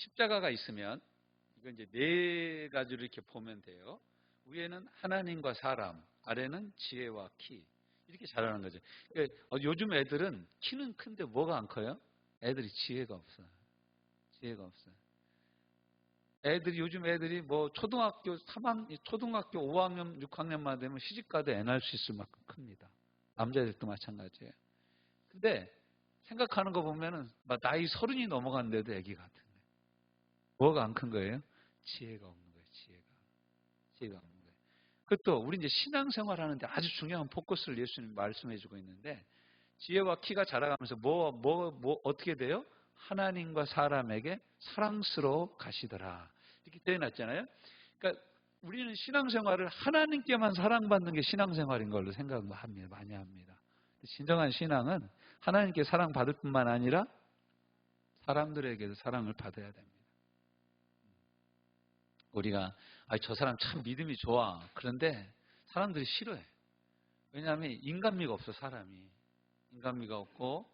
십자가가 있으면 이건 이제 네 가지로 이렇게 보면 돼요. 위에는 하나님과 사람, 아래는 지혜와 키. 이렇게 자라는 거죠. 그러니까 요즘 애들은 키는 큰데 뭐가 안 커요? 애들이 지혜가 없어요. 지혜가 없어요. 요즘 애들이 뭐 초등학교 5학년, 6학년만 되면 시집가도 애 낳을 수 있을 만큼 큽니다. 남자들도 마찬가지예요. 근데 생각하는 거 보면은 막 나이 30이 넘어갔는데도 애기 같은 거예요. 뭐가 안 큰 거예요? 지혜가 없는 거예요. 지혜가 없는 거예요. 그것도 우리 이제 신앙생활 하는데 아주 중요한 포커스를 예수님 말씀해 주고 있는데 지혜와 키가 자라가면서 어떻게 돼요? 하나님과 사람에게 사랑스러워 가시더라. 이렇게 되어 놨잖아요. 그러니까 우리는 신앙생활을 하나님께만 사랑받는 게 신앙생활인 걸로 생각합니다. 많이 합니다. 진정한 신앙은 하나님께 사랑받을 뿐만 아니라 사람들에게도 사랑을 받아야 됩니다. 우리가 저 사람 참 믿음이 좋아. 그런데 사람들이 싫어해. 왜냐하면 인간미가 없어 사람이. 인간미가 없고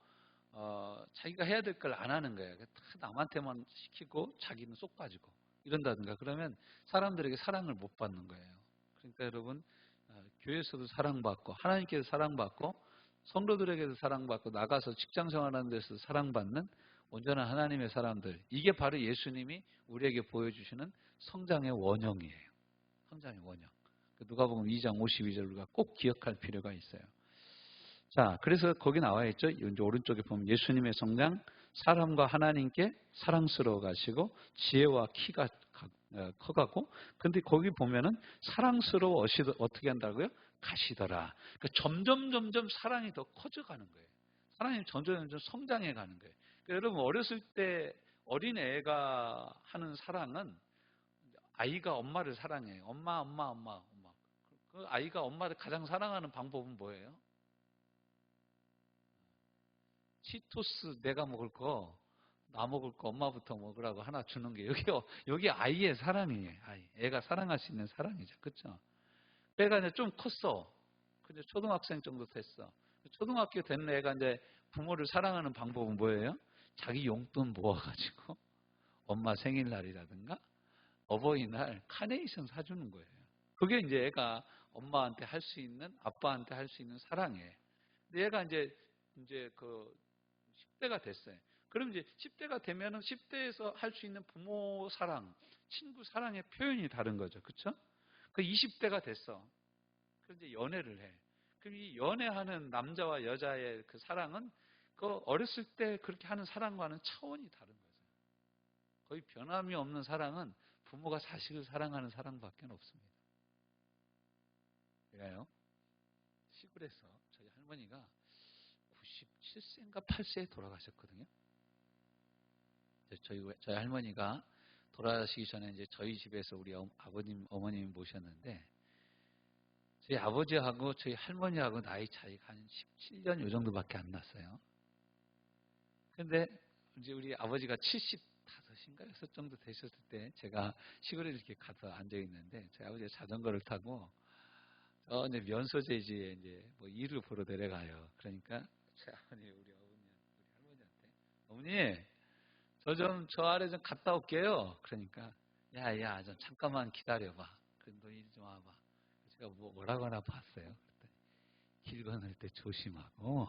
자기가 해야 될 걸 안 하는 거예요. 다 남한테만 시키고 자기는 쏙 빠지고 이런다든가 그러면 사람들에게 사랑을 못 받는 거예요. 그러니까 여러분 교회에서도 사랑받고 하나님께서 사랑받고 성도들에게도 사랑받고 나가서 직장 생활하는 데서 사랑받는 온전한 하나님의 사람들 이게 바로 예수님이 우리에게 보여주시는 성장의 원형이에요. 성장의 원형. 누가복음 2장 52절 우리가 꼭 기억할 필요가 있어요. 자, 그래서 거기 나와 있죠. 이제 오른쪽에 보면 예수님의 성장, 사람과 하나님께 사랑스러워 가시고 지혜와 키가 커가고 근데 거기 보면은 사랑스러워 어떻게 한다고요? 가시더라. 그러니까 점점 사랑이 더 커져가는 거예요. 사랑이 점점 성장해 가는 거예요. 그러니까 여러분 어렸을 때 어린 애가 하는 사랑은 아이가 엄마를 사랑해요. 엄마. 그 아이가 엄마를 가장 사랑하는 방법은 뭐예요? 치토스 내가 먹을 거, 나 먹을 거 엄마부터 먹으라고 하나 주는 게 여기 아이의 사랑이에요. 아이. 애가 사랑할 수 있는 사랑이죠. 그렇죠? 애가 이제 좀 컸어. 근데 초등학생 정도 됐어. 초등학교 된 애가 이제 부모를 사랑하는 방법은 뭐예요? 자기 용돈 모아가지고 엄마 생일날이라든가 어버이날 카네이션 사주는 거예요. 그게 이제 애가 엄마한테 할 수 있는, 아빠한테 할 수 있는 사랑이에요. 근데 얘가 이제 그 10대가 됐어요. 그럼 이제 10대가 되면은 10대에서 할 수 있는 부모 사랑, 친구 사랑의 표현이 다른 거죠. 그쵸? 그 20대가 됐어. 그럼 이제 연애를 해. 그럼 이 연애하는 남자와 여자의 그 사랑은 그 어렸을 때 그렇게 하는 사랑과는 차원이 다른 거죠. 거의 변함이 없는 사랑은 부모가 자식을 사랑하는 사랑밖에 없습니다. 제가요, 시골에서 저희 할머니가 97세인가 8세에 돌아가셨거든요. 저희 할머니가 돌아가시기 전에 이제 저희 집에서 우리 아버님, 어머님이 모셨는데 저희 아버지하고 저희 할머니하고 나이 차이가 한 17년 요 정도밖에 안 났어요. 근데 이제 우리 아버지가 75인가 6 정도 되셨을 때 제가 시골에 이렇게 가서 앉아 있는데 저희 아버지가 자전거를 타고 이제 면소재지에 이제 뭐 일을 보러 내려가요. 그러니까 제 아버님 우리 할머니한테 어머니 저 아래 좀 갔다 올게요. 그러니까 야 좀 잠깐만 기다려봐. 그럼 너 이리 좀 와봐. 제가 뭐라고 하나 봤어요. 그랬더니 길 건널 때 조심하고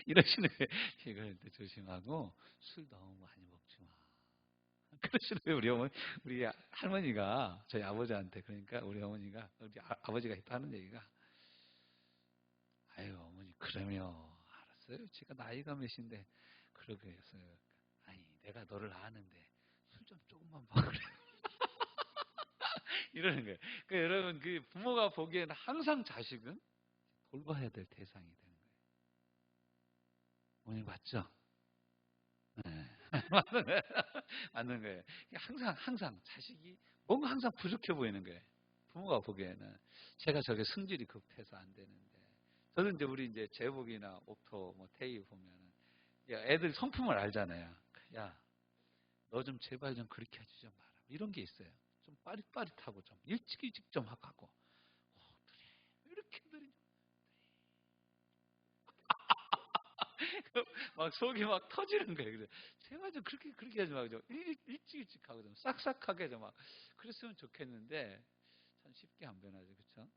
이러시는 거예요. 길 건널 때 조심하고 술 너무 많이 먹지 마. 그러시는 거예요. 우리 할머니가 저희 아버지한테 그러니까 우리 어머니가 우리 아버지가 하는 얘기가 아유 어머니 그러면 알았어요. 제가 나이가 몇인데 그러게 했어요. 아니 내가 너를 아는데 술 좀 조금만 먹으래. 이러는 거예요. 그러니까 여러분 그 부모가 보기에는 항상 자식은 돌봐야 될 대상이 되는 거예요. 어머니 맞죠? 네. 맞는 거예요. 항상 자식이 뭔가 항상 부족해 보이는 거예요. 부모가 보기에는 제가 저게 성질이 급해서 안 되는데. 저도 이제 우리 이제 제복이나 옥토, 뭐 태희 보면은 애들 성품을 알잖아요. 야, 너 좀 제발 좀 그렇게 하지 좀 마라. 이런 게 있어요. 좀 빠릿빠릿하고 좀 일찍 좀 하고. 그래, 왜 이렇게 느리냐? 막 속이 막 터지는 거예요. 그래서 제발 좀 그렇게 하지 말고 좀 일찍 하고 좀 싹싹하게 좀 막 그랬으면 좋겠는데 참 쉽게 안 변하죠, 그렇죠?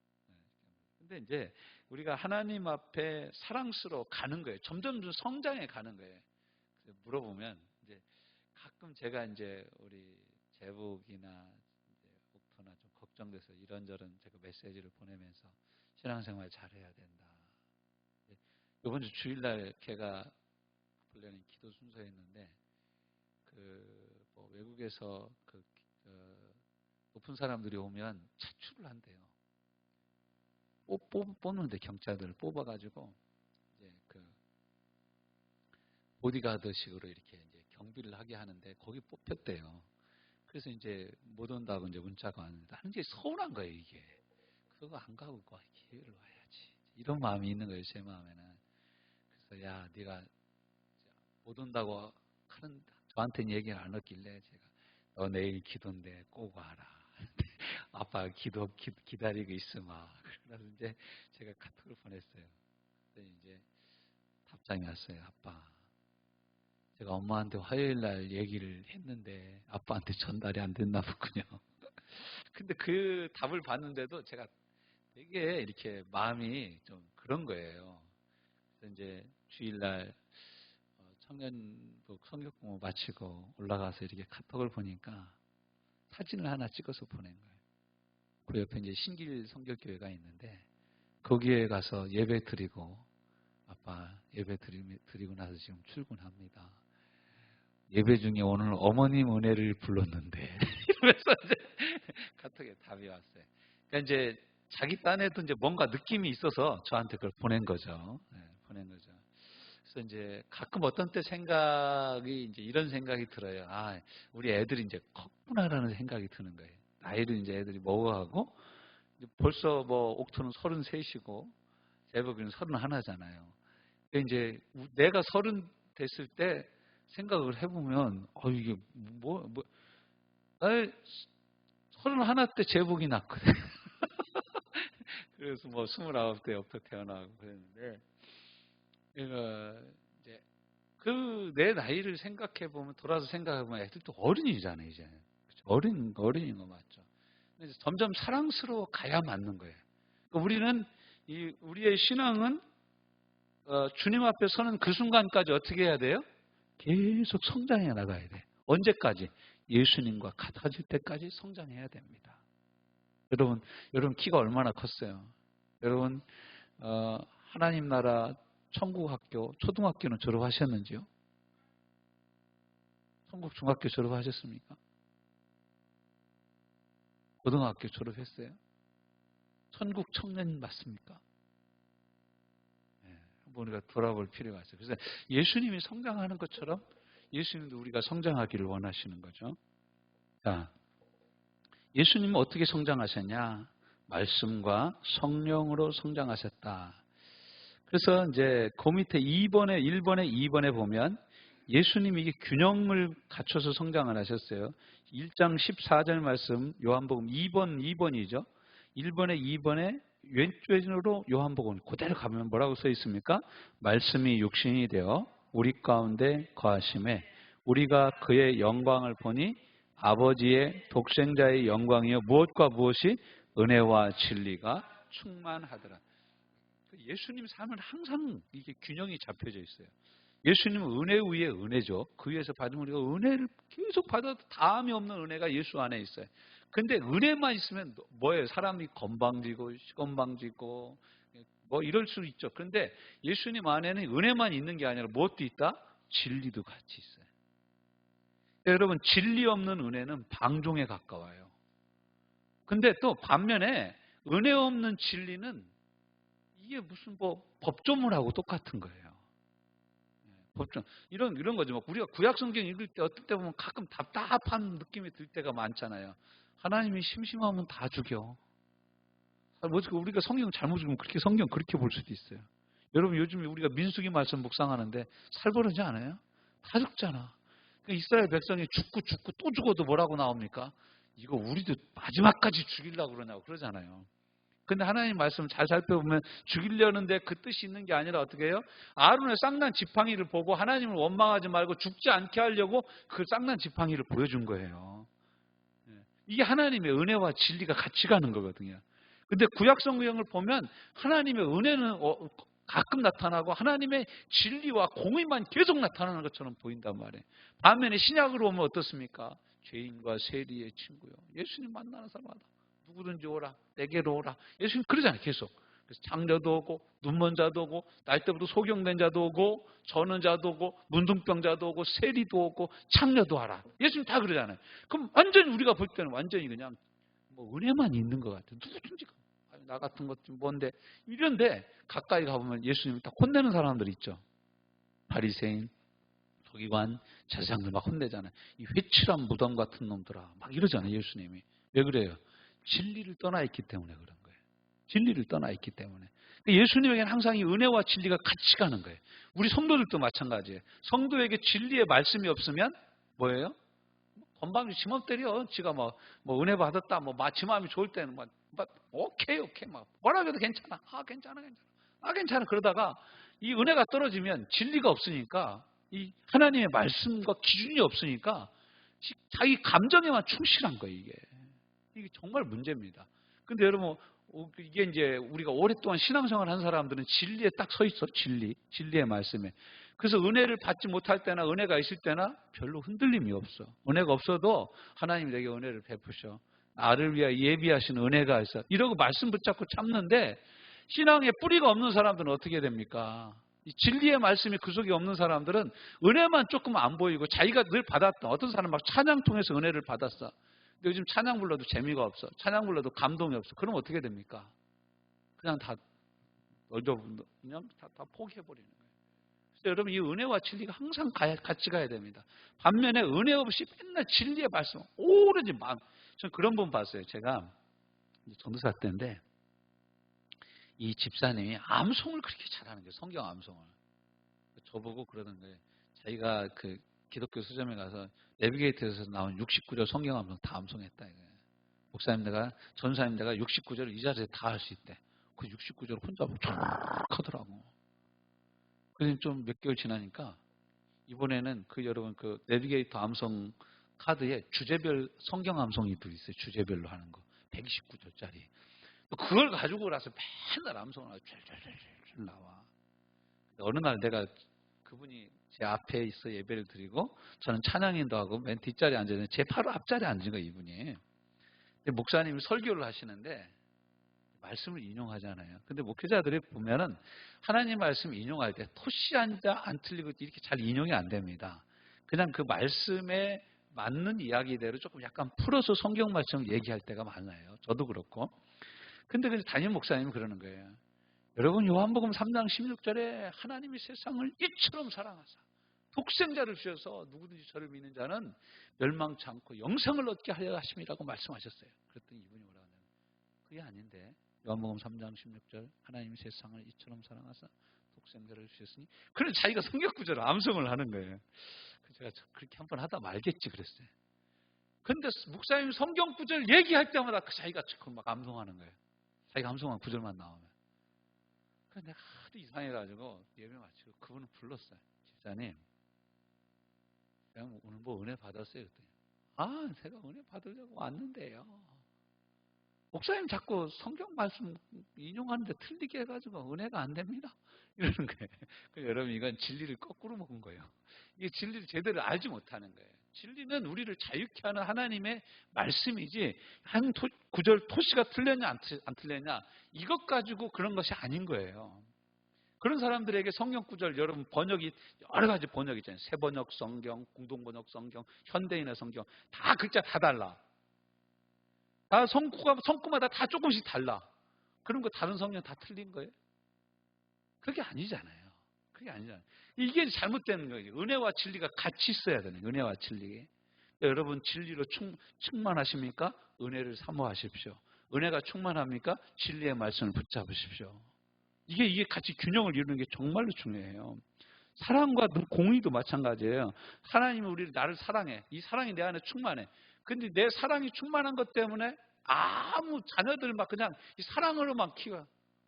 근데 이제 우리가 하나님 앞에 사랑스러워 가는 거예요. 점점 성장해 가는 거예요. 그래서 물어보면 이제 가끔 제가 이제 우리 제복이나 이제 옥터나 좀 걱정돼서 이런저런 제가 메시지를 보내면서 신앙생활 잘해야 된다. 이번 주 주일날 걔가 훈련인 기도 순서였는데 그뭐 외국에서 높은 사람들이 오면 차출을 한대요. 뽑는데 경찰들을 뽑아가지고 이제 그 보디가드식으로 이렇게 이제 경비를 하게 하는데 거기 뽑혔대요. 그래서 이제 못 온다고 이제 문자가 왔는데 나는 이제 서운한 거예요 이게. 그거 안 가고 기회를 와야지. 이런 마음이 있는 거예요 제 마음에는. 그래서 야 네가 못 온다고 하는 저한테는 얘기를 안 했길래 제가 너 내일 기도인데 꼭 와라. 아빠 기다리고 있으마. 그래서 이제 제가 카톡을 보냈어요. 그래서 이제 답장이 왔어요. 아빠, 제가 엄마한테 화요일 날 얘기를 했는데 아빠한테 전달이 안 됐나 보군요. 근데 그 답을 봤는데도 제가 되게 이렇게 마음이 좀 그런 거예요. 그래서 이제 주일날 청년부 성경 공부 마치고 올라가서 이렇게 카톡을 보니까 사진을 하나 찍어서 보낸 거예요. 그 옆에 이제 신길 성결교회가 있는데 거기에 가서 예배 드리고 아빠 예배 드리고 나서 지금 출근합니다. 예배 중에 오늘 어머님 은혜를 불렀는데 이러면서 이제 카톡에 답이 왔어요. 그러니까 이제 자기 딴에도 이제 뭔가 느낌이 있어서 저한테 그걸 보낸 거죠. 네, 보낸 거죠. 그래서 이제 가끔 어떤 때 생각이 이제 이런 생각이 들어요. 아, 우리 애들이 이제 컸구나라는 생각이 드는 거예요. 나이를 이제 애들이 먹어가고 벌써 뭐 옥토는 33이고 제복이는 31잖아요. 이제 내가 30 됐을 때 생각을 해보면 이게 나 31 때 제복이 났거든. 그래서 뭐 29대 옆에 태어나고 그랬는데 내가 이제 그 내 나이를 생각해 보면 돌아서 생각해 보면 애들도 어른이잖아요 이제. 어른인 거 맞죠? 그래서 점점 사랑스러워 가야 맞는 거예요. 그러니까 우리는 우리의 신앙은 주님 앞에 서는 그 순간까지 어떻게 해야 돼요? 계속 성장해 나가야 돼. 언제까지? 예수님과 같아질 때까지 성장해야 됩니다. 여러분 키가 얼마나 컸어요? 여러분 하나님 나라 천국 학교 초등학교는 졸업하셨는지요? 천국 중학교 졸업하셨습니까? 고등학교 졸업했어요? 천국 청년 맞습니까? 한번 우리가 돌아볼 필요가 있어요. 그래서 예수님이 성장하는 것처럼 예수님도 우리가 성장하기를 원하시는 거죠. 자, 예수님은 어떻게 성장하셨냐? 말씀과 성령으로 성장하셨다. 그래서 이제 그 밑에 1번에 2번에 보면 예수님이 이게 균형을 갖춰서 성장을 하셨어요. 1장 14절 말씀 요한복음 2번이죠. 1번에 2번에 왼쪽으로 요한복음 그대로 가면 뭐라고 써 있습니까? 말씀이 육신이 되어 우리 가운데 거하심에 우리가 그의 영광을 보니 아버지의 독생자의 영광이요 무엇과 무엇이 은혜와 진리가 충만하더라. 예수님 삶은 항상 이게 균형이 잡혀져 있어요. 예수님은 은혜 위에 은혜죠. 그 위에서 받으면 우리가 은혜를 계속 받아도 다함이 없는 은혜가 예수 안에 있어요. 근데 은혜만 있으면 뭐예요? 사람이 건방지고 시건방지고 뭐 이럴 수 있죠. 그런데 예수님 안에는 은혜만 있는 게 아니라 무엇도 있다? 진리도 같이 있어요. 여러분 진리 없는 은혜는 방종에 가까워요. 근데 또 반면에 은혜 없는 진리는 이게 무슨 뭐 법조문하고 똑같은 거예요. 법조 이런 거죠. 우리가 구약 성경 읽을 때 어떨 때 보면 가끔 답답한 느낌이 들 때가 많잖아요. 하나님이 심심하면 다 죽여. 우리가 성경 잘못 읽으면 그렇게 성경 그렇게 볼 수도 있어요. 여러분 요즘에 우리가 민수기 말씀 묵상하는데 살벌하지 않아요? 다 죽잖아. 이스라엘 백성이 죽고 또 죽어도 뭐라고 나옵니까? 이거 우리도 마지막까지 죽이려고 그러냐고 그러잖아요. 근데 하나님 말씀을 잘 살펴보면 죽이려는데 그 뜻이 있는 게 아니라 어떻게 해요? 아론의 쌍난 지팡이를 보고 하나님을 원망하지 말고 죽지 않게 하려고 그 쌍난 지팡이를 보여준 거예요. 이게 하나님의 은혜와 진리가 같이 가는 거거든요. 근데 구약 성경을 보면 하나님의 은혜는 가끔 나타나고 하나님의 진리와 공의만 계속 나타나는 것처럼 보인단 말이에요. 반면에 신약으로 오면 어떻습니까? 죄인과 세리의 친구요. 예수님 만나는 사람마다 누구든지 오라, 내게로 오라. 예수님 그러잖아요, 계속. 그래서 장녀도 오고, 눈먼 자도 오고, 날 때부터 소경된 자도 오고, 저는 자도 오고, 문둥병자도 오고, 세리도 오고, 창녀도 와라. 예수님 다 그러잖아요. 그럼 완전히 우리가 볼 때는 완전히 그냥 은혜만 있는 것 같아요. 누구든지 나 같은 것 좀 뭔데 이런데 가까이 가보면 예수님을 딱 혼내는 사람들 있죠. 바리새인, 서기관, 제사장들 막 혼내잖아요. 이 회칠한 무덤 같은 놈들아 막 이러잖아요. 예수님이. 왜 그래요? 진리를 떠나 있기 때문에 그런 거예요. 진리를 떠나 있기 때문에. 예수님에게는 항상 이 은혜와 진리가 같이 가는 거예요. 우리 성도들도 마찬가지예요. 성도에게 진리의 말씀이 없으면 뭐예요? 건방지 지맘 때려. 지가 은혜 받았다. 지 마음이 좋을 때는 오케이. 뭐라 그래도 괜찮아. 괜찮아. 그러다가 이 은혜가 떨어지면 진리가 없으니까 이 하나님의 말씀과 기준이 없으니까 자기 감정에만 충실한 거예요, 이게. 이게 정말 문제입니다. 근데 여러분, 이게 이제 우리가 오랫동안 신앙생활 한 사람들은 진리에 딱 서 있어. 진리의 말씀에. 그래서 은혜를 받지 못할 때나 은혜가 있을 때나 별로 흔들림이 없어. 은혜가 없어도 하나님이 내게 은혜를 베푸셔. 나를 위하여 예비하신 은혜가 있어. 이러고 말씀 붙잡고 참는데 신앙에 뿌리가 없는 사람들은 어떻게 됩니까? 이 진리의 말씀이 그 속에 없는 사람들은 은혜만 조금 안 보이고 자기가 늘 받았던 어떤 사람은 막 찬양 통해서 은혜를 받았어. 근데 요즘 찬양 불러도 재미가 없어. 찬양 불러도 감동이 없어. 그럼 어떻게 됩니까? 그냥 다 포기해버리는 거예요. 그래서 여러분 이 은혜와 진리가 항상 같이 가야 됩니다. 반면에 은혜 없이 맨날 진리의 말씀 오로지 마음. 저는 그런 분 봤어요. 제가 전도사 때인데 이 집사님이 암송을 그렇게 잘하는 거예요. 성경 암송을. 저보고 그러는 거예요. 자기가 그 기독교 서점에 가서 내비게이터에서 나온 69절 성경 암송 다 암송했다 이거예요. 목사님 전사님 내가 69절을 이 자리에 다 할 수 있대. 그 69절 혼자 쫙 하더라고. 그래서 좀 몇 개월 지나니까 이번에는 여러분 그 내비게이터 암송 카드에 주제별 성경 암송이 들어있어요. 주제별로 하는 거. 129절짜리. 그걸 가지고 나서 맨날 암송을 하고 쫙쫙쫙 나와. 어느 날 내가 그분이 제 앞에 있어 예배를 드리고 저는 찬양인도 하고 맨 뒷자리에 앉아있는데 제 바로 앞자리에 앉은 거예요, 이분이. 근데 목사님이 설교를 하시는데 말씀을 인용하잖아요. 근데 목회자들이 보면은 하나님 말씀 인용할 때 토시 안 틀리고 이렇게 잘 인용이 안 됩니다. 그냥 그 말씀에 맞는 이야기대로 조금 약간 풀어서 성경 말씀을 얘기할 때가 많아요. 저도 그렇고. 근데 담임 목사님이 그러는 거예요. 여러분 요한복음 3장 16절에 하나님이 세상을 이처럼 사랑하사 독생자를 주셔서 누구든지 저를 믿는 자는 멸망치 않고 영생을 얻게 하려 하심이라고 말씀하셨어요. 그랬더니 이분이 뭐라고 하냐면 그게 아닌데 요한복음 3장 16절 하나님이 세상을 이처럼 사랑하사 독생자를 주셨으니 그래서 자기가 성경 구절을 암송을 하는 거예요. 그래서 제가 그렇게 한번 하다 말겠지 그랬어요. 근데 목사님 성경 구절 얘기할 때마다 자기가 막 암송하는 거예요. 자기가 암송한 구절만 나오면. 그래서 내가 하도 이상해가지고 예배 마치고 그분을 불렀어요. 집사님, 제가 오늘 은혜 받았어요. 그랬더니 제가 은혜 받으려고 왔는데요. 목사님 자꾸 성경 말씀 인용하는데 틀리게 해가지고 은혜가 안 됩니다. 이러는 거예요. 여러분 이건 진리를 거꾸로 먹은 거예요. 이게 진리를 제대로 알지 못하는 거예요. 진리는 우리를 자유케 하는 하나님의 말씀이지 한 구절 토시가 틀렸냐 안 틀렸냐 이것 가지고 그런 것이 아닌 거예요. 그런 사람들에게 성경 구절 여러분 번역이 여러 가지 번역이 있잖아요. 새번역 성경, 공동번역 성경, 현대인의 성경 다 글자 다 달라. 다 성구마다 다 조금씩 달라. 그런 거 다른 성경 다 틀린 거예요? 그게 아니잖아요. 그게 아니잖아요. 이게 잘못되는 거예요. 은혜와 진리가 같이 있어야 되는 거예요. 은혜와 진리. 여러분 진리로 충만하십니까? 은혜를 사모하십시오. 은혜가 충만합니까? 진리의 말씀을 붙잡으십시오. 이게 같이 균형을 이루는 게 정말로 중요해요. 사랑과 공의도 마찬가지예요. 하나님이 나를 사랑해. 이 사랑이 내 안에 충만해. 근데 내 사랑이 충만한 것 때문에 아무 자녀들 막 그냥 이 사랑으로 막 키워.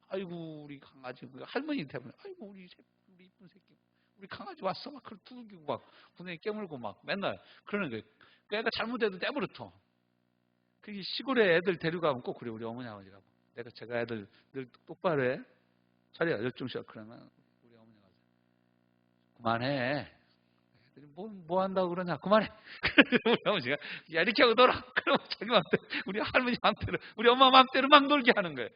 아이고 우리 강아지 할머니 때문에 아이고 우리 이쁜 새끼 우리 강아지 왔어 막 그걸 두들기고 막 분명히 깨물고 막 맨날 그러는 거예요. 그 애가 잘못해도 내버려둬. 그게 시골에 애들 데려가면 꼭 그래. 우리 어머니 아버지가 제가 애들 늘 똑바로 해 차려 열중시켜 그러면 우리 어머니가 그만해. 애들이 뭐 한다고 그러냐 그만해. 우리 어머니가 야 이렇게 하고 놀아. 그럼 자기 맘대로 우리 할머니 맘대로 우리 엄마 맘대로 막 놀게 하는 거예요.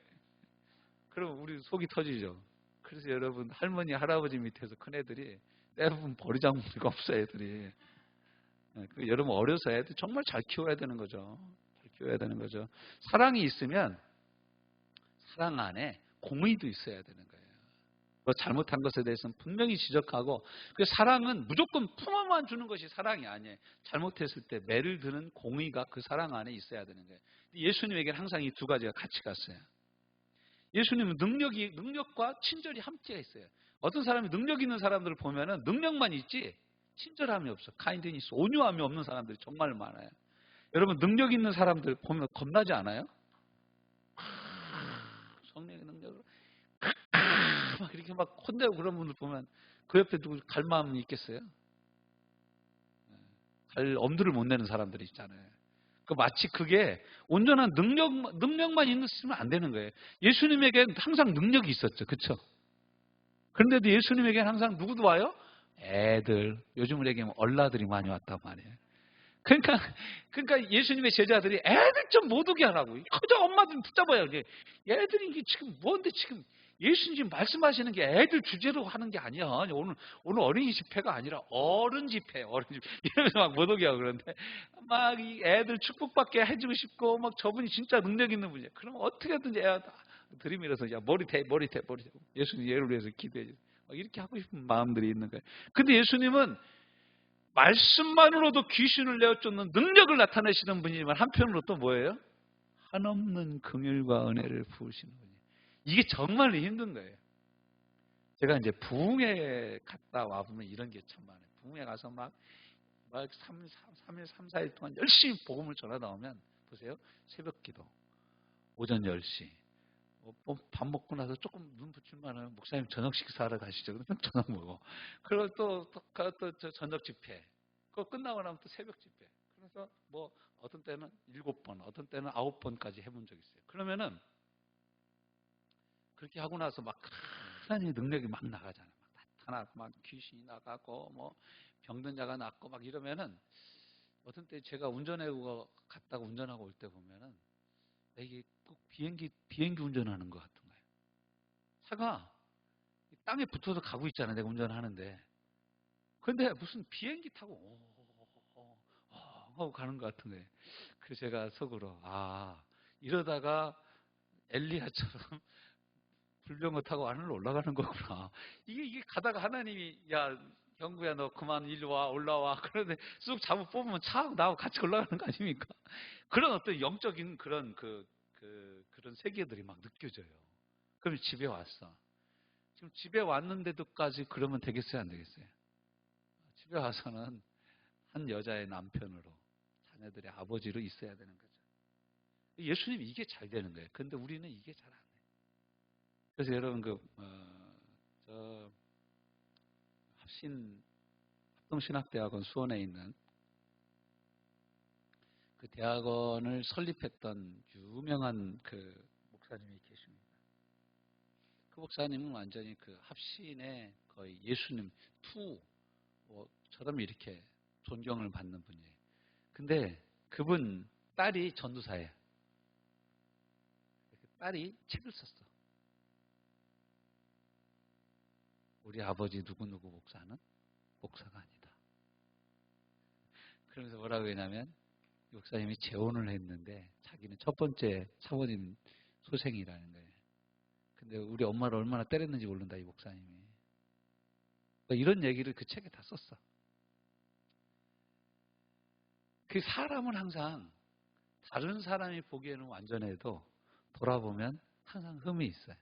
그럼 우리 속이 터지죠. 그래서 여러분 할머니 할아버지 밑에서 큰 애들이 대부분 버리장머리가 없어요. 애들이. 여러분 어려서 애들 정말 잘 키워야 되는 거죠. 잘 키워야 되는 거죠. 사랑이 있으면 사랑 안에 공의도 있어야 되는 거예요. 잘못한 것에 대해서는 분명히 지적하고 그 사랑은 무조건 품어만 주는 것이 사랑이 아니에요. 잘못했을 때 매를 드는 공의가 그 사랑 안에 있어야 되는 거예요. 예수님에게는 항상 이 두 가지가 같이 갔어요. 예수님은 능력과 친절이 함께 있어요. 어떤 사람이 능력 있는 사람들을 보면은 능력만 있지 친절함이 없어. 카인드니스, 온유함이 없는 사람들이 정말 많아요. 여러분 능력 있는 사람들 보면 겁나지 않아요? 성령의 능력으로 막 이렇게 막 혼내고 그런 분들 보면 그 옆에 누구 갈 마음이 있겠어요? 갈 엄두를 못 내는 사람들이 있잖아요. 마치 그게 온전한 능력만 있으면 안 되는 거예요. 예수님에게는 항상 능력이 있었죠. 그렇죠? 그런데도 예수님에게는 항상 누구도 와요? 애들, 요즘으로 얘기하면 얼라들이 많이 왔단 말이에요. 그러니까 예수님의 제자들이 애들 좀 못 오게 하라고. 그저 엄마들 붙잡아요. 애들이 이게 지금 뭔데 지금 예수님 지금 말씀하시는 게 애들 주제로 하는 게 아니야. 오늘 어린이 집회가 아니라 어른 집회, 어른 집회. 이러면서 막 못 오게 하고 그러는데 막 이 애들 축복받게 해주고 싶고 막 저분이 진짜 능력 있는 분이야. 그럼 어떻게든지 애가 들이밀어서 야 머리 대. 예수님 얘를 위해서 기도해 줘. 이렇게 하고 싶은 마음들이 있는 거예요. 근데 예수님은 말씀만으로도 귀신을 내어쫓는 능력을 나타내시는 분이지만 한편으로 또 뭐예요? 한없는 긍휼과 은혜를 부으시는 분이에요. 이게 정말 힘든 거예요. 제가 이제 부흥회 갔다 와보면 이런 게 참 많아요. 부흥회 가서 막 3일, 4일 동안 열심히 복음을 전하다 나오면 보세요. 새벽 기도, 오전 10시. 밥 먹고 나서 조금 눈 붙일만 하면 목사님 저녁 식사하러 가시죠. 그러면 저녁 먹어. 그리고 또 저녁 집회. 그거 끝나고 나면 또 새벽 집회. 그래서 뭐 어떤 때는 7번, 어떤 때는 9번까지 해본 적 있어요. 그러면은 그렇게 하고 나서 막 하나님의 능력이 막 나가잖아요. 막 나타나고 막 귀신이 나가고 뭐 병든 자가 낫고 막 이러면은 어떤 때 제가 운전하고 갔다가 운전하고 올 때 보면은 이게 꼭 비행기 운전하는 것 같은 거예요. 차가 땅에 붙어서 가고 있잖아요. 내가 운전하는데. 그런데 무슨 비행기 타고 하고 가는 것 같은 거예요. 그래서 제가 속으로 이러다가 엘리야처럼 불병거 타고 하늘로 올라가는 거구나. 이게 가다가 하나님이 야 형구야 너 그만 일로 와 올라와 그런데 쑥 잡아 뽑으면 차하고 나하고 같이 올라가는 거 아닙니까? 그런 어떤 영적인 그런 그런 세계들이 막 느껴져요. 그럼 집에 왔어. 지금 집에 왔는데도까지 그러면 되겠어요 안 되겠어요? 집에 와서는 한 여자의 남편으로 자녀들의 아버지로 있어야 되는 거죠. 예수님이 이게 잘 되는 거예요. 근데 우리는 이게 잘 안 돼요. 그래서 여러분 합동신학대학원 수원에 있는 그 대학원을 설립했던 유명한 그 목사님이 계십니다. 그 목사님은 완전히 그 합신의 거의 예수님 처럼 이렇게 존경을 받는 분이에요. 근데 그분 딸이 전도사예요. 딸이 책을 썼어. 우리 아버지 누구누구 목사는 목사가 아니다. 그러면서 뭐라고 했냐면 목사님이 재혼을 했는데 자기는 첫 번째 사모님 소생이라는 거예요. 근데 우리 엄마를 얼마나 때렸는지 모른다 이 목사님이. 이런 얘기를 그 책에 다 썼어. 그 사람은 항상 다른 사람이 보기에는 완전해도 돌아보면 항상 흠이 있어요.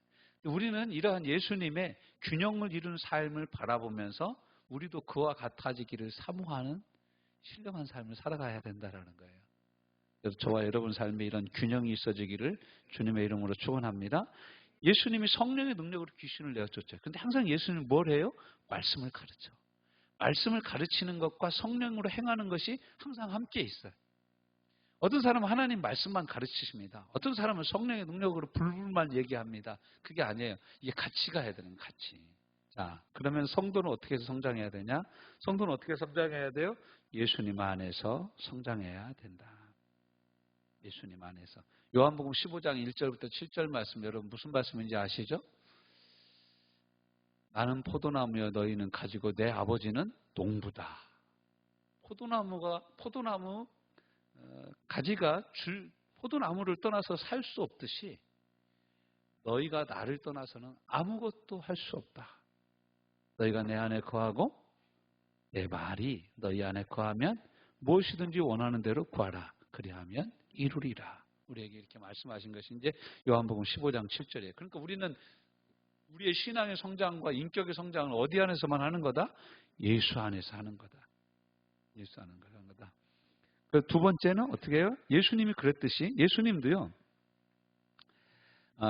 우리는 이러한 예수님의 균형을 이루는 삶을 바라보면서 우리도 그와 같아지기를 사모하는 신령한 삶을 살아가야 된다는 거예요. 그래서 저와 여러분 삶에 이런 균형이 있어지기를 주님의 이름으로 축원합니다. 예수님이 성령의 능력으로 귀신을 내어쫓죠. 근데 항상 예수님은 뭘 해요? 말씀을 가르쳐. 말씀을 가르치는 것과 성령으로 행하는 것이 항상 함께 있어요. 어떤 사람은 하나님 말씀만 가르치십니다. 어떤 사람은 성령의 능력으로 불불만 얘기합니다. 그게 아니에요. 이게 같이 가야 되는 같이. 자, 그러면 성도는 어떻게 해서 성장해야 되냐? 성도는 어떻게 성장해야 돼요? 예수님 안에서 성장해야 된다. 예수님 안에서. 요한복음 15장 1절부터 7절 말씀, 여러분 무슨 말씀인지 아시죠? 나는 포도나무여 너희는 가지고 내 아버지는 농부다. 포도나무 가지가 포도나무를 떠나서 살 수 없듯이 너희가 나를 떠나서는 아무것도 할 수 없다. 너희가 내 안에 거하고 내 말이 너희 안에 거하면 무엇이든지 원하는 대로 구하라. 그리하면 이루리라. 우리에게 이렇게 말씀하신 것이 이제 요한복음 15장 7절이에요. 그러니까 우리는 우리의 신앙의 성장과 인격의 성장을 어디 안에서만 하는 거다? 예수 안에서 하는 거다. 예수 안에서 하는 거다. 두 번째는 어떻게 해요? 예수님이 그랬듯이 예수님도요.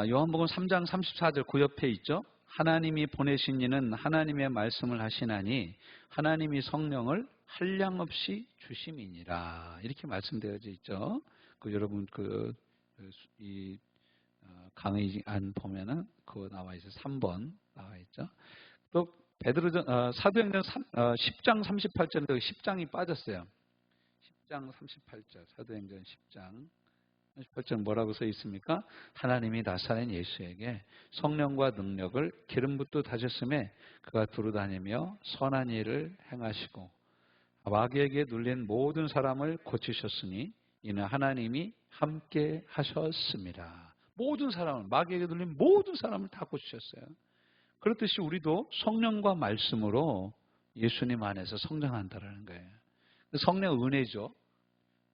요한복음 3장 34절 그 옆에 있죠. 하나님이 보내신 이는 하나님의 말씀을 하시나니 하나님이 성령을 한량없이 주심이니라. 이렇게 말씀되어져 있죠. 여러분 이 강의 안 보면은 그거 나와 있어요. 3번 나와 있죠. 또 사도행전 10장 38절인데 10장이 빠졌어요. 10장 38절 사도행전 10장 38절 뭐라고 써 있습니까? 하나님이 나사렛 예수에게 성령과 능력을 기름 붓고 다셨음에 그가 두루다니며 선한 일을 행하시고 마귀에게 눌린 모든 사람을 고치셨으니 이는 하나님이 함께 하셨습니다. 모든 사람을, 마귀에게 눌린 모든 사람을 다 고치셨어요. 그렇듯이 우리도 성령과 말씀으로 예수님 안에서 성장한다는 거예요. 성령 은혜죠.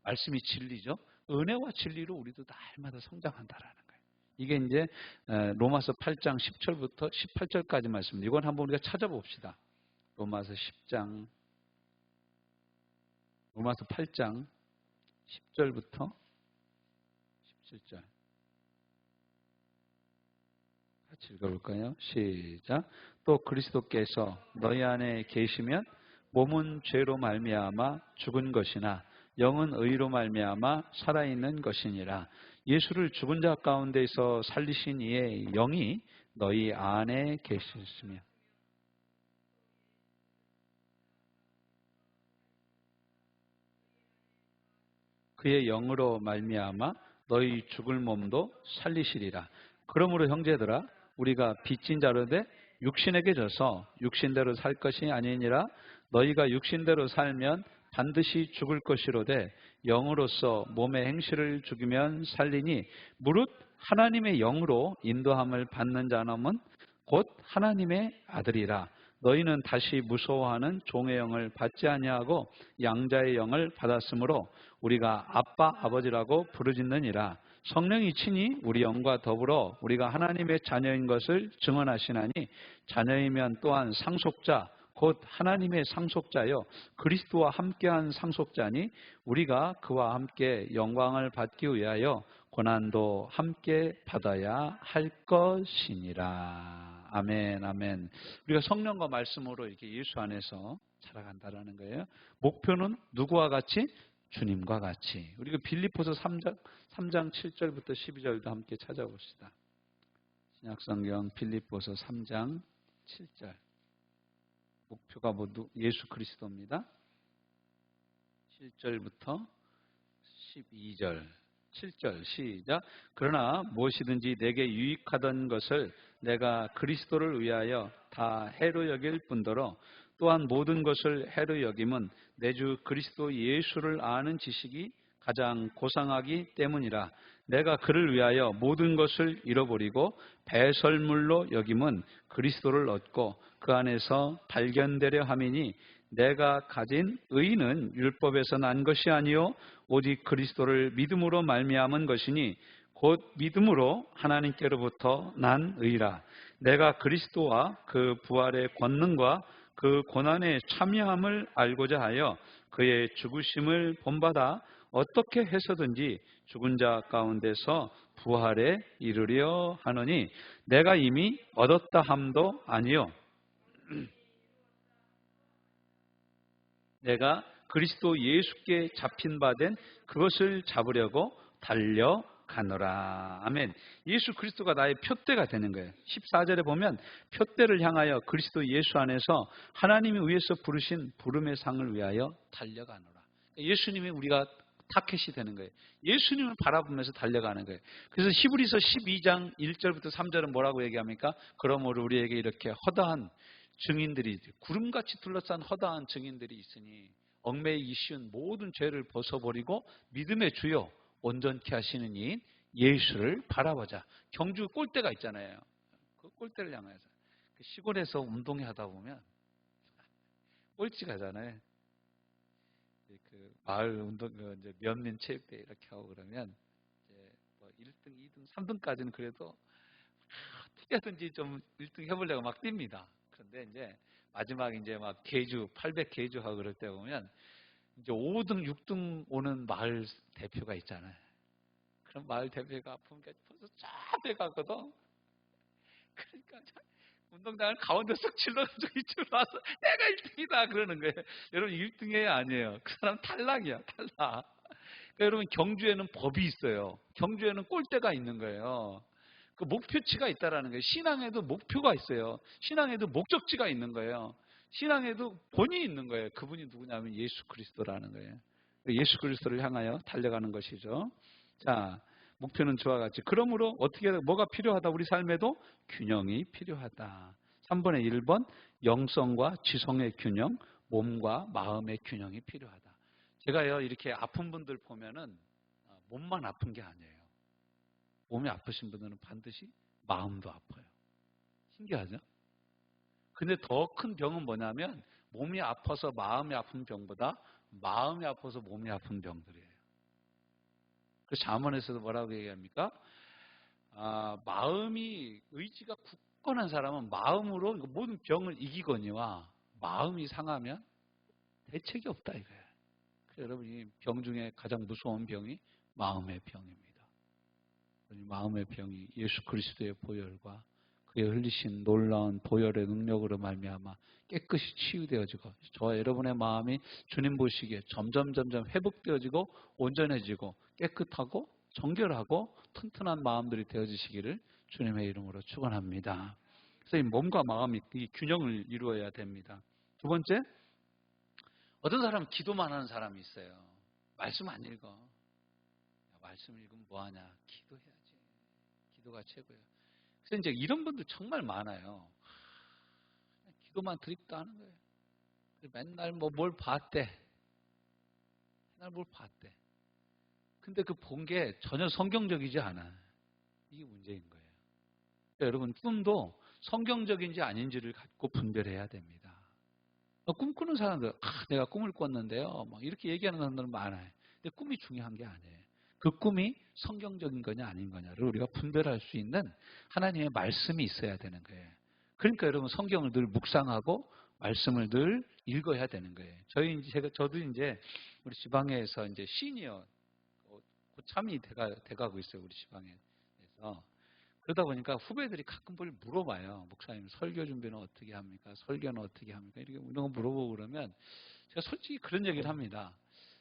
말씀이 진리죠. 은혜와 진리로 우리도 날마다 성장한다는 거예요. 이게 이제 로마서 8장 10절부터 18절까지 말씀입니다. 이건 한번 우리가 찾아봅시다. 로마서 8장 10절부터 17절. 같이 읽어볼까요? 시작. 또 그리스도께서 너희 안에 계시면 몸은 죄로 말미암아 죽은 것이나 영은 의로 말미암아 살아있는 것이니라. 예수를 죽은 자 가운데서 살리신 이의 영이 너희 안에 계시며 그의 영으로 말미암아 너희 죽을 몸도 살리시리라. 그러므로 형제들아 우리가 빚진 자로되 육신에게 져서 육신대로 살 것이 아니니라. 너희가 육신대로 살면 반드시 죽을 것이로되 영으로서 몸의 행실을 죽이면 살리니 무릇 하나님의 영으로 인도함을 받는 자놈은 곧 하나님의 아들이라. 너희는 다시 무서워하는 종의 영을 받지 아니하고 양자의 영을 받았으므로 우리가 아빠 아버지라고 부르짖느니라. 성령이 친히 우리 영과 더불어 우리가 하나님의 자녀인 것을 증언하시나니 자녀이면 또한 상속자 곧 하나님의 상속자여 그리스도와 함께한 상속자니 우리가 그와 함께 영광을 받기 위하여 고난도 함께 받아야 할 것이니라. 아멘, 아멘. 우리가 성령과 말씀으로 이렇게 예수 안에서 살아간다라는 거예요. 목표는 누구와 같이? 주님과 같이. 우리가 빌립보서 3장 7절부터 12절도 함께 찾아봅시다. 신약성경 빌립보서 3장 7절. 목표가 모두 예수 그리스도입니다. 7절부터 12절. 7절 시작. 그러나 무엇이든지 내게 유익하던 것을 내가 그리스도를 위하여 다 해로 여길 뿐더러 또한 모든 것을 해로 여김은 내 주 그리스도 예수를 아는 지식이 가장 고상하기 때문이라. 내가 그를 위하여 모든 것을 잃어버리고 배설물로 여김은 그리스도를 얻고 그 안에서 발견되려 함이니 내가 가진 의는 율법에서 난 것이 아니요 오직 그리스도를 믿음으로 말미암은 것이니 곧 믿음으로 하나님께로부터 난 의라. 내가 그리스도와 그 부활의 권능과 그 고난의 참여함을 알고자 하여 그의 죽으심을 본받아 어떻게 해서든지 죽은 자 가운데서 부활에 이르려 하노니 내가 이미 얻었다 함도 아니요 내가 그리스도 예수께 잡힌 바 된 그것을 잡으려고 달려가노라. 아멘. 예수 그리스도가 나의 표대가 되는 거예요. 14절에 보면 표대를 향하여 그리스도 예수 안에서 하나님이 위에서 부르신 부름의 상을 위하여 달려가노라. 예수님이 우리가 타켓이 되는 거예요. 예수님을 바라보면서 달려가는 거예요. 그래서 히브리서 12장 1절부터 3절은 뭐라고 얘기합니까? 그러므로 우리에게 이렇게 허다한 증인들이, 구름같이 둘러싼 허다한 증인들이 있으니 얽매이기 쉬운 모든 죄를 벗어버리고 믿음의 주요 온전케 하시는 이인 예수를 바라보자. 경주 골대가 있잖아요. 그 골대를 향해서 그 시골에서 운동회 하다 보면 꼴찌 가잖아요. 그 마을 운동 이제 면민 체육대회 이렇게 하고 그러면 이제 뭐 1등, 2등, 3등까지는 그래도 어떻게든지 좀 1등 해보려고 막 뜁니다. 그런데 이제 마지막에 이제 막 계주 800 계주 하고 그럴 때 보면 이제 5등, 6등 오는 마을 대표가 있잖아요. 그럼 마을 대표가 아프니까 벌써 쫙 돼가거든. 그러니까 운동장을 가운데 쓱 질러가지고 이쪽으로 와서 내가 1등이다 그러는 거예요. 여러분 1등이 아니에요. 그 사람 탈락이야, 탈락. 그러니까 여러분 경주에는 법이 있어요. 경주에는 꼴대가 있는 거예요. 그 목표치가 있다라는 거예요. 신앙에도 목표가 있어요. 신앙에도 목적지가 있는 거예요. 신앙에도 본이 있는 거예요. 그분이 누구냐면 예수 그리스도라는 거예요. 예수 그리스도를 향하여 달려가는 것이죠. 자, 목표는 저와 같이. 그러므로 어떻게 뭐가 필요하다? 우리 삶에도 균형이 필요하다. 3번의 1번 영성과 지성의 균형, 몸과 마음의 균형이 필요하다. 제가요 이렇게 아픈 분들 보면은 몸만 아픈 게 아니에요. 몸이 아프신 분들은 반드시 마음도 아파요. 신기하죠? 근데 더 큰 병은 뭐냐면 몸이 아파서 마음이 아픈 병보다 마음이 아파서 몸이 아픈 병들이에요. 그 잠언에서도 뭐라고 얘기합니까? 마음이 의지가 굳건한 사람은 마음으로 모든 병을 이기거니와 마음이 상하면 대책이 없다 이거예요. 여러분이 병 중에 가장 무서운 병이 마음의 병입니다. 마음의 병이 예수 그리스도의 보혈과 그의 흘리신 놀라운 보혈의 능력으로 말미암아 깨끗이 치유되어지고 저와 여러분의 마음이 주님 보시기에 점점 회복되어지고 온전해지고 깨끗하고 정결하고 튼튼한 마음들이 되어지시기를 주님의 이름으로 축원합니다. 그래서 이 몸과 마음이 이 균형을 이루어야 됩니다. 두 번째, 어떤 사람은 기도만 하는 사람이 있어요. 말씀 안 읽어. 말씀 읽으면 뭐하냐? 기도해야지. 기도가 최고예요. 그래서 이제 이런 분들 정말 많아요. 기도만 드립다 하는 거예요. 맨날 뭘 봤대. 맨날 뭘 봤대. 근데 그 본 게 전혀 성경적이지 않아. 이게 문제인 거예요. 그러니까 여러분 꿈도 성경적인지 아닌지를 갖고 분별해야 됩니다. 꿈꾸는 사람들, 내가 꿈을 꿨는데요. 막 이렇게 얘기하는 사람들은 많아요. 근데 꿈이 중요한 게 아니에요. 그 꿈이 성경적인 거냐 아닌 거냐를 우리가 분별할 수 있는 하나님의 말씀이 있어야 되는 거예요. 그러니까 여러분 성경을 늘 묵상하고 말씀을 늘 읽어야 되는 거예요. 저도 이제 우리 지방에서 이제 시니어 고참이 돼가고 있어요. 우리 지방에서. 그러다 보니까 후배들이 가끔 뭘 물어봐요. 목사님 설교 준비는 어떻게 합니까? 설교는 어떻게 합니까? 이런 거 물어보고 그러면 제가 솔직히 그런 얘기를 합니다.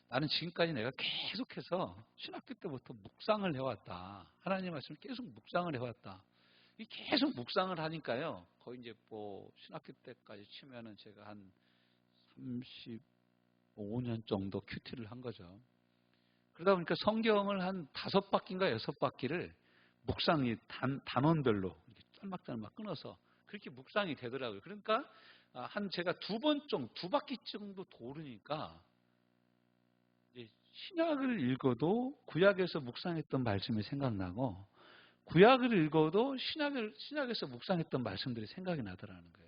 나는 지금까지 내가 계속해서 신학교 때부터 묵상을 해왔다. 하나님 말씀을 계속 묵상을 해왔다. 이 계속 묵상을 하니까요. 거의 이제 신학교 때까지 치면은 제가 한 35년 정도 큐티를 한 거죠. 그러다 보니까 성경을 한 5바퀴인가 6바퀴를 묵상이 단원별로 짤막짤막 끊어서 그렇게 묵상이 되더라고요. 그러니까 제가 2바퀴 정도 도르니까 신약을 읽어도 구약에서 묵상했던 말씀이 생각나고 구약을 읽어도 신약에서 묵상했던 말씀들이 생각이 나더라는 거예요.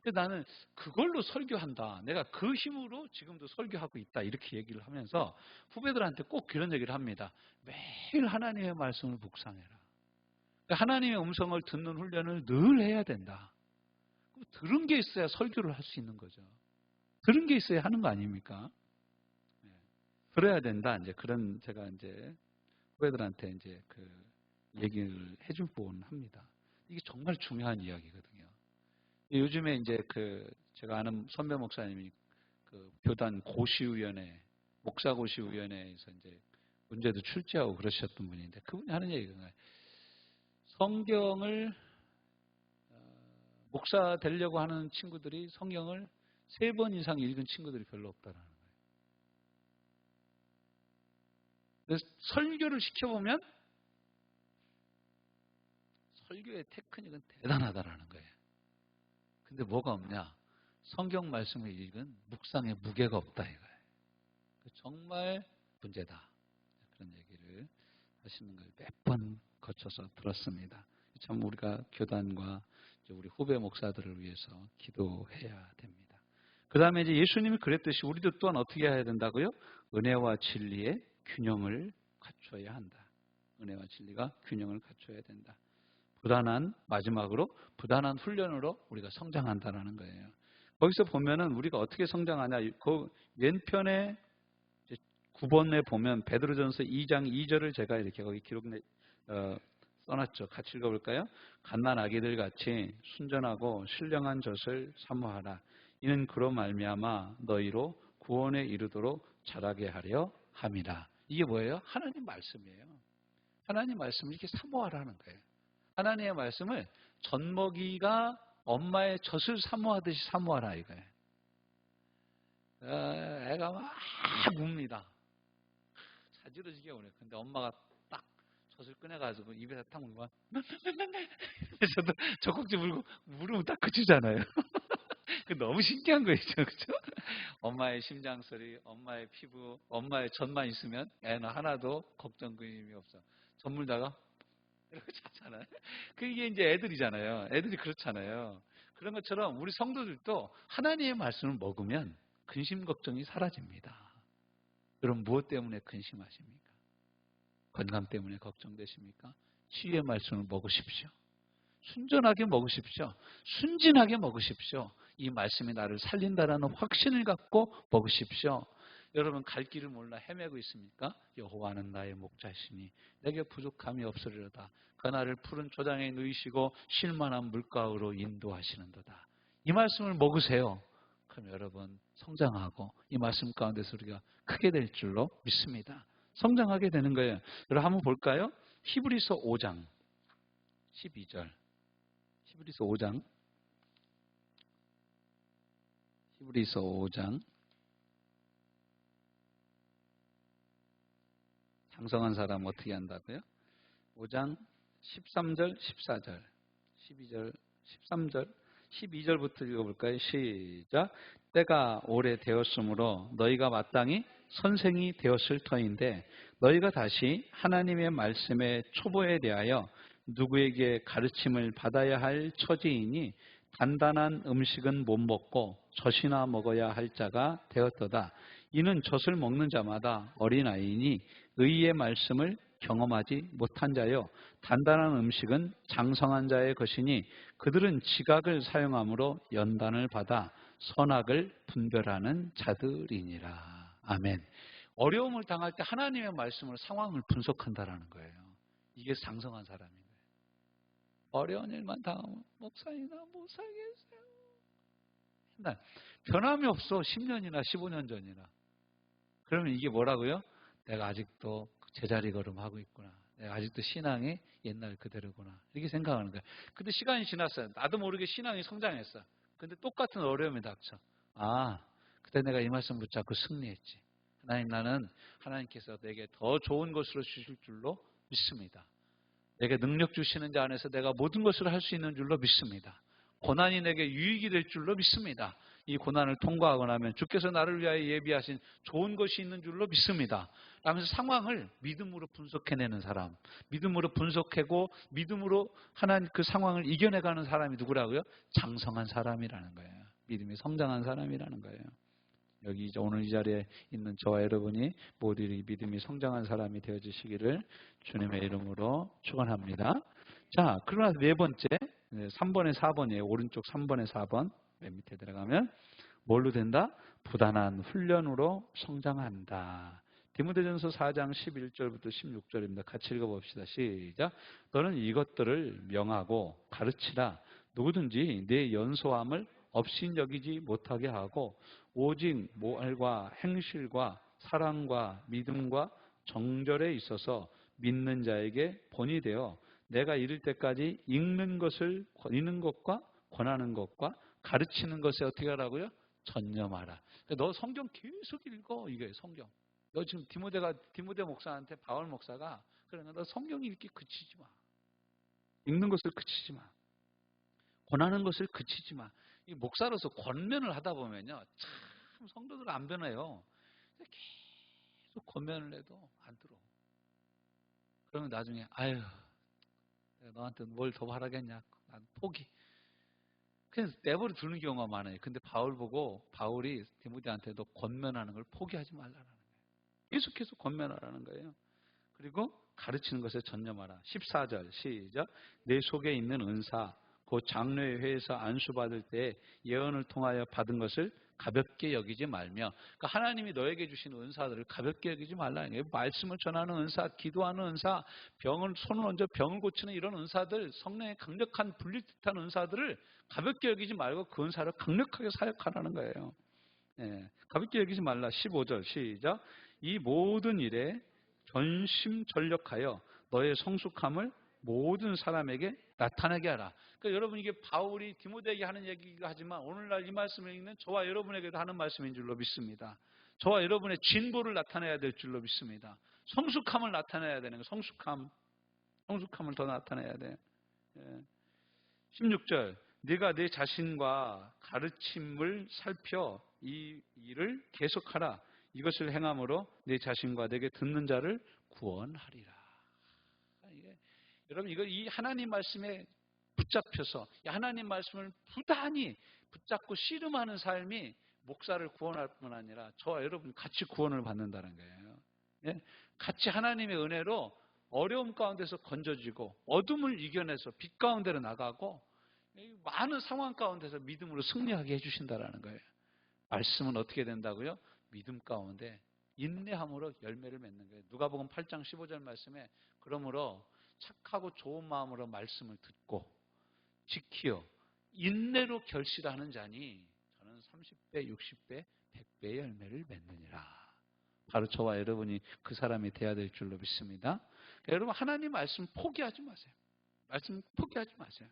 근데 나는 그걸로 설교한다. 내가 그 힘으로 지금도 설교하고 있다. 이렇게 얘기를 하면서 후배들한테 꼭 그런 얘기를 합니다. 매일 하나님의 말씀을 묵상해라. 하나님의 음성을 듣는 훈련을 늘 해야 된다. 들은 게 있어야 설교를 할 수 있는 거죠. 들은 게 있어야 하는 거 아닙니까? 들어야 된다. 이제 그런 제가 이제 후배들한테 이제 그 얘기를 해줄 뻔합니다. 이게 정말 중요한 이야기거든요. 요즘에 이제 그 제가 아는 선배 목사님이 그 교단 고시위원회, 목사고시위원회에서 이제 문제도 출제하고 그러셨던 분인데 그분이 하는 얘기가 성경을 목사 되려고 하는 친구들이 성경을 3번 이상 읽은 친구들이 별로 없다라는 거예요. 그래서 설교를 시켜보면 설교의 테크닉은 대단하다라는 거예요. 근데 뭐가 없냐? 성경 말씀을 읽은 묵상의 무게가 없다 이거예요. 정말 문제다. 그런 얘기를 하시는 걸 몇 번 거쳐서 들었습니다. 참 우리가 교단과 우리 후배 목사들을 위해서 기도해야 됩니다. 그 다음에 이제 예수님이 그랬듯이 우리도 또한 어떻게 해야 된다고요? 은혜와 진리의 균형을 갖춰야 한다. 은혜와 진리가 균형을 갖춰야 된다. 마지막으로 부단한 훈련으로 우리가 성장한다는 거예요. 거기서 보면은 우리가 어떻게 성장하냐. 그 왼편에 9번에 보면 베드로전서 2장 2절을 제가 이렇게 거기 써놨죠. 같이 읽어볼까요? 갓난 아기들 같이 순전하고 신령한 젖을 사모하라. 이는 그로 말미암아 너희로 구원에 이르도록 자라게 하려 함이라. 이게 뭐예요? 하나님 말씀이에요. 하나님 말씀을 이렇게 사모하라는 거예요. 하나님의 말씀을 젖먹이가 엄마의 젖을 사모하듯이 사모하라 이거예요. 애가 막 웁니다. 자지러지게 오네. 근데 엄마가 딱 젖을 꺼내가지고 입에다 탁 물고 저도 젖꼭지 물고 물으면 딱 그치잖아요. 너무 신기한 거죠, 그렇죠? 엄마의 심장 소리, 엄마의 피부, 엄마의 젖만 있으면 애는 하나도 걱정 근심이 없어. 젖 물다가 이렇게 자잖아요. 그게 이제 애들이잖아요. 애들이 그렇잖아요. 그런 것처럼 우리 성도들도 하나님의 말씀을 먹으면 근심 걱정이 사라집니다. 여러분 무엇 때문에 근심하십니까? 건강 때문에 걱정되십니까? 치유의 말씀을 먹으십시오. 순전하게 먹으십시오. 순진하게 먹으십시오. 이 말씀이 나를 살린다라는 확신을 갖고 먹으십시오. 여러분 갈 길을 몰라 헤매고 있습니까? 여호와는 나의 목자시니 내게 부족함이 없으리로다. 그 나를 푸른 초장에 누이시고 쉴만한 물가로 인도하시는도다. 이 말씀을 먹으세요. 그럼 여러분 성장하고 이 말씀 가운데서 우리가 크게 될 줄로 믿습니다. 성장하게 되는 거예요. 여러분 한번 볼까요? 히브리서 5장 12절. 히브리서 5장 12장 장성한 사람 어떻게 한다고요? 5장 13절 14절 12절 13절 12절부터 읽어볼까요? 시작. 때가 오래되었으므로 너희가 마땅히 선생이 되었을 터인데 너희가 다시 하나님의 말씀의 초보에 대하여 누구에게 가르침을 받아야 할 처지이니 단단한 음식은 못 먹고 젖이나 먹어야 할 자가 되었도다. 이는 젖을 먹는 자마다 어린아이니 의의 말씀을 경험하지 못한 자요. 단단한 음식은 장성한 자의 것이니 그들은 지각을 사용함으로 연단을 받아 선악을 분별하는 자들이니라. 아멘. 어려움을 당할 때 하나님의 말씀으로 상황을 분석한다라는 거예요. 이게 장성한 사람인 거예요. 어려운 일만 당하면 목사님 나 못 살겠어요. 맨날 변함이 없어. 10년이나 15년 전이나. 그러면 이게 뭐라고요? 내가 아직도 제자리 걸음하고 있구나. 내가 아직도 신앙이 옛날 그대로구나. 이렇게 생각하는 거예요. 근데 시간이 지났어요. 나도 모르게 신앙이 성장했어. 근데 똑같은 어려움이 닥쳐. 그때 내가 이 말씀 붙잡고 승리했지. 하나님 나는 하나님께서 내게 더 좋은 것으로 주실 줄로 믿습니다. 내게 능력 주시는 자 안에서 내가 모든 것을 할 수 있는 줄로 믿습니다. 고난이 내게 유익이 될 줄로 믿습니다. 이 고난을 통과하고 나면 주께서 나를 위하여 예비하신 좋은 것이 있는 줄로 믿습니다. 라면서 상황을 믿음으로 분석해내는 사람, 믿음으로 분석하고 믿음으로 하나님 그 상황을 이겨내가는 사람이 누구라고요? 장성한 사람이라는 거예요. 믿음이 성장한 사람이라는 거예요. 여기 이제 오늘 이 자리에 있는 저와 여러분이 모두 믿음이 성장한 사람이 되어주시기를 주님의 이름으로 축원합니다. 자, 그러나 네 번째 3번에 4번이에요. 오른쪽 3번에 4번 맨 밑에 들어가면 뭘로 된다? 부단한 훈련으로 성장한다. 디모데전서 4장 11절부터 16절입니다. 같이 읽어봅시다. 시작. 너는 이것들을 명하고 가르치라. 누구든지 내 연소함을 없인 여기지 못하게 하고 오직 모할과 행실과 사랑과 믿음과 정절에 있어서 믿는 자에게 본이 되어 내가 이를 때까지 읽는 것과 권하는 것과 가르치는 것에 어떻게 하라고요? 전념하라. 너 성경 계속 읽어. 이거예요, 성경. 너 지금 디모데 목사한테 바울 목사가 그러니까 너 성경 읽기 그치지 마. 읽는 것을 그치지 마. 권하는 것을 그치지 마. 이 목사로서 권면을 하다 보면요, 참 성도들 안 변해요. 계속 권면을 해도 안 들어. 그러면 나중에 아유, 내가 너한테 뭘 더 바라겠냐? 난 포기. 그냥 내버려 두는 경우가 많아요. 근데 바울이 디모데한테 너 권면하는 걸 포기하지 말라는 거예요. 계속해서 권면하라는 거예요. 그리고 가르치는 것에 전념하라. 14절 시작. 내 속에 있는 은사 곧 장로회에서 안수받을 때 예언을 통하여 받은 것을 가볍게 여기지 말며, 그러니까 하나님이 너에게 주신 은사들을 가볍게 여기지 말라는 거예요. 말씀을 전하는 은사, 기도하는 은사, 손을 얹어 병을 고치는 이런 은사들, 성령의 강력한 분리듯한 은사들을 가볍게 여기지 말고 그 은사를 강력하게 사역하라는 거예요. 예, 가볍게 여기지 말라. 15절 시작. 이 모든 일에 전심전력하여 너의 성숙함을 모든 사람에게 나타나게 하라. 그러니까 여러분, 이게 바울이 디모데에게 하는 얘기가 하지만 오늘날 이 말씀을 읽는 저와 여러분에게도 하는 말씀인 줄로 믿습니다. 저와 여러분의 진보를 나타내야 될 줄로 믿습니다. 성숙함을 나타내야 되는 거예요. 성숙함을 더 나타내야 돼. 16절 네가 내 자신과 가르침을 살펴 이 일을 계속하라. 이것을 행함으로 내 자신과 내게 듣는 자를 구원하리라. 여러분, 이 하나님 말씀에 붙잡혀서 이 하나님 말씀을 부단히 붙잡고 씨름하는 삶이 목사를 구원할 뿐 아니라 저와 여러분 같이 구원을 받는다는 거예요. 예? 같이 하나님의 은혜로 어려움 가운데서 건져지고 어둠을 이겨내서 빛 가운데로 나가고 많은 상황 가운데서 믿음으로 승리하게 해주신다는 거예요. 말씀은 어떻게 된다고요? 믿음 가운데 인내함으로 열매를 맺는 거예요. 누가복음 8장 15절 말씀에 그러므로 착하고 좋은 마음으로 말씀을 듣고 지키어 인내로 결실하는 자니 저는 30배, 60배, 100배의 열매를 맺느니라. 바로 저와 여러분이 그 사람이 돼야 될 줄로 믿습니다. 그러니까 여러분, 하나님 말씀 포기하지 마세요. 말씀 포기하지 마세요.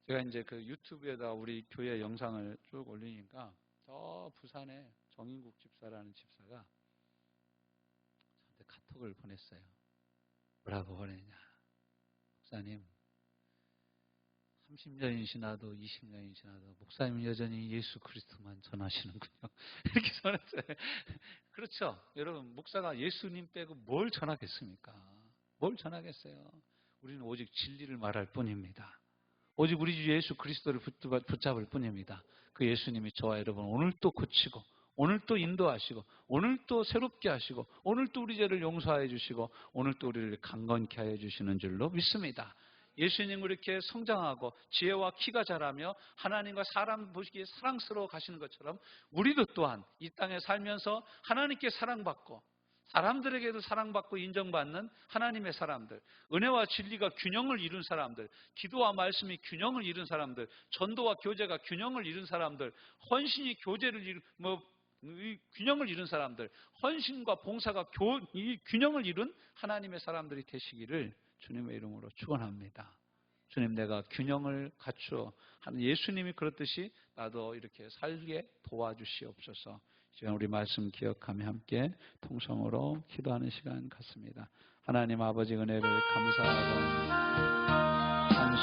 제가 이제 그 유튜브에다 우리 교회 영상을 쭉 올리니까 저 부산에 정인국 집사라는 집사가 저한테 카톡을 보냈어요. 뭐라고 보냈냐? 목사님, 30년이 지나도 20년이 지나도 목사님 여전히 예수 그리스도만 전하시는군요. 이렇게 전했어요. 그렇죠. 여러분, 목사가 예수님 빼고 뭘 전하겠습니까? 뭘 전하겠어요? 우리는 오직 진리를 말할 뿐입니다. 오직 우리 주 예수 그리스도를 붙잡을 뿐입니다. 그 예수님이 저와 여러분 오늘 또 고치고 오늘 또 인도하시고 오늘 또 새롭게 하시고 오늘 또 우리 죄를 용서해 주시고 오늘 또 우리를 강건케 하여 주시는 줄로 믿습니다. 예수님 그렇게 성장하고 지혜와 키가 자라며 하나님과 사람 보시기에 사랑스러워 가시는 것처럼 우리도 또한 이 땅에 살면서 하나님께 사랑받고 사람들에게도 사랑받고 인정받는 하나님의 사람들, 은혜와 진리가 균형을 이룬 사람들, 기도와 말씀이 균형을 이룬 사람들, 전도와 교제가 균형을 이룬 사람들, 헌신이 균형을 이룬 사람들, 헌신과 봉사가 이 균형을 이룬 하나님의 사람들이 되시기를 주님의 이름으로 축원합니다. 주님, 내가 균형을 갖추어 예수님이 그렇듯이 나도 이렇게 살게 도와주시옵소서. 지금 우리 말씀 기억하며 함께 통성으로 기도하는 시간 갖습니다. 하나님 아버지 은혜를 감사하고